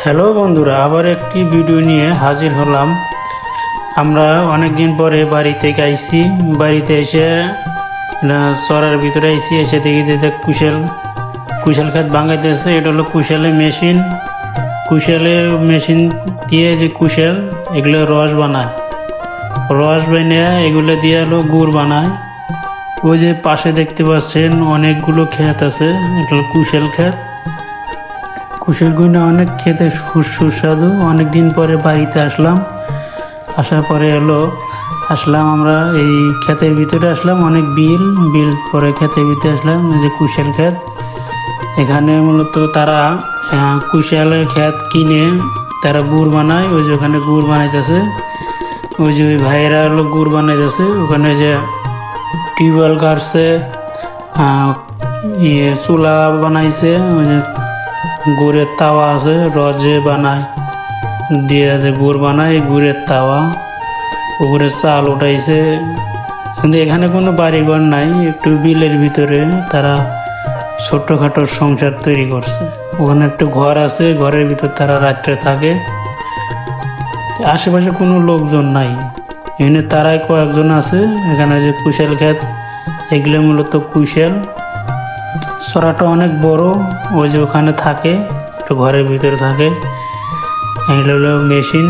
Hello বন্ধুরা, আবার একটি ভিডিও নিয়ে হাজির হলাম। আমরা অনেক দিন পরে বাড়িতে আইছি। বাড়িতে এসে চড়ার ভিতরে আইছি, এসে দেখি যে কুশাল খাত ভাঙাইতেছে। এটা হলো কুশালের মেশিন। কুশালের মেশিন দিয়ে যে কুশাল এগুলো রস বানায়, রস বানিয়ে এগুলো দিয়ে হলো গুড় বানায়। ওই যে পাশে দেখতে পাচ্ছেন অনেকগুলো ক্ষেত আছে, এটা হলো কুশাল ক্ষেত। কুশালগুলো অনেক খেতে সুস্বাদু। অনেক দিন পরে বাড়িতে আসলাম, আসার পরে আসলাম আমরা এই ক্ষেতের ভিতরে আসলাম। অনেক বিল পরে ক্ষেতের ভিতরে আসলাম, যে কুশাল ক্ষেত। এখানে মূলত তারা কুশালের ক্ষেত কিনে তারা গুড় বানায়। ওই যে ওখানে গুড় বানাইতেছে, ওই যে ওই ভাইয়েরা গুড় বানাইতেছে। ওখানে যে টিউবওয়েল কাটছে, চুলা বানাইছে, ওই যে গুড়ের তাওয়া আছে, রস যে বানায় দিয়ে যে গুড় বানায়, গুড়ের তাওয়া, উপরে চাল উঠাইছে। কিন্তু এখানে কোনো বাড়িঘর নাই, একটু বিলের ভিতরে তারা ছোট্টখাটো সংসার তৈরি করছে। ওখানে একটু ঘর আছে, ঘরের ভিতর তারা রাত্রে থাকে। আশেপাশে কোনো লোকজন নাই, এখানে তারাই কয়েকজন আছে। এখানে যে কুশাল ক্ষেত, এগুলো মূলত কুশাল। চড়াটা অনেক বড়, ওই যে ওখানে থাকে, একটু ঘরের ভিতরে থাকে। এগুলো হলো মেশিন,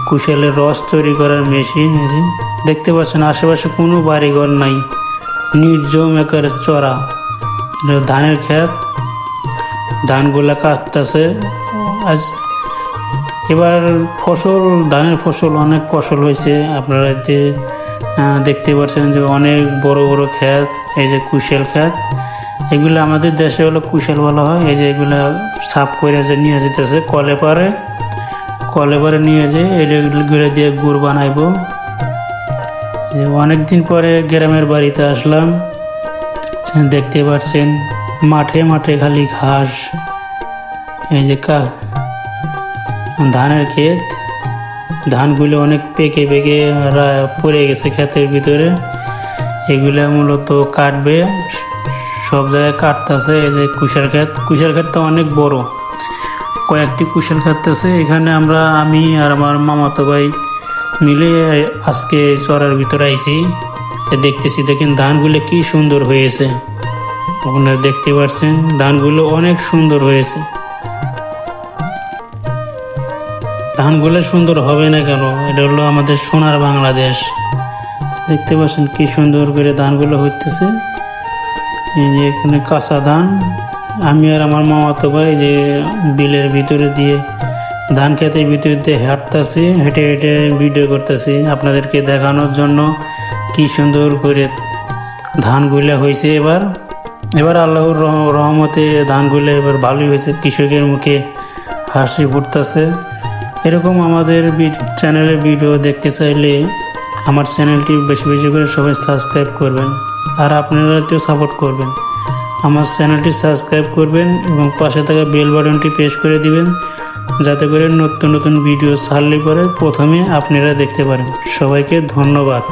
কুশালের রস তৈরি করার মেশিন। দেখতে পাচ্ছেন আশেপাশে কোনো বাড়িঘর নাই, নির্জম একের চড়া। ধানের ক্ষেত, ধানগুলা কাটতেছে। আজ এবার ধানের ফসল অনেক ফসল হয়েছে। আপনারা যে দেখতে পাচ্ছেন যে অনেক বড় বড় ক্ষেত, এই যে কুশাল ক্ষেত। এগুলো আমাদের দেশে হলো কুশাল বলা হয়। এই যে এগুলা সাফ করে যে নিয়ে যেতেছে কলে পারে নিয়ে যে এগুলো দিয়ে গুড় বানাইব। অনেক দিন পরে গ্রামের বাড়িতে আসলাম, দেখতে পাচ্ছেন মাঠে মাঠে খালি ঘাস। এই যে ধানের ক্ষেত, ধানগুলো অনেক পেকে পড়ে গেছে ক্ষেতের ভিতরে। এগুলা মূলত কাটবে, সব জায়গায় কাটতেছে। এই যে কুশাল ক্ষেতটা অনেক বড়, কয়েকটি কুশাল ক্ষেত আছে। এখানে আমি আর আমার মামাতো ভাই মিলে আজকে চড়ার ভিতরে আইছি। দেখতেছি, দেখেন ধানগুলো কি সুন্দর হয়েছে। ওখানে দেখতে পাচ্ছেন ধানগুলো অনেক সুন্দর হয়েছে। ধানগুলো সুন্দর হবে না কেন? এটা হলো আমাদের সোনার বাংলাদেশ। দেখতে পাচ্ছেন কি সুন্দর করে ধানগুলো হইতেছে। এই যে এখানে কাঁচা ধান। আমি আর আমার মামাতো ভাই যে বিলের ভিতরে দিয়ে ধান খেতের ভিতরে দিয়ে হাঁটতেছি, হেঁটে হেঁটে ভিডিও করতেছি আপনাদেরকে দেখানোর জন্য কি সুন্দর করে ধানগুলো হয়েছে। এবার আল্লাহর রহমতে ধানগুলো এবার ভালোই হয়েছে। কৃষকের মুখে হাসি ফুটতেছে। এরকম আমাদের চ্যানেলে ভিডিও দেখতে চাইলে আমার চ্যানেলটি বেশি বেশি করে সবাই সাবস্ক্রাইব করবেন, আর আপনারা তো সাপোর্ট করবেন। আমার চ্যানেলটি সাবস্ক্রাইব করবেন এবং পাশে থাকা বেল বাটনটি প্রেস করে দিবেন, যাতে করে নতুন নতুন ভিডিও ছাড়লে পরে প্রথমে আপনারা দেখতে পারেন। সবাইকে ধন্যবাদ।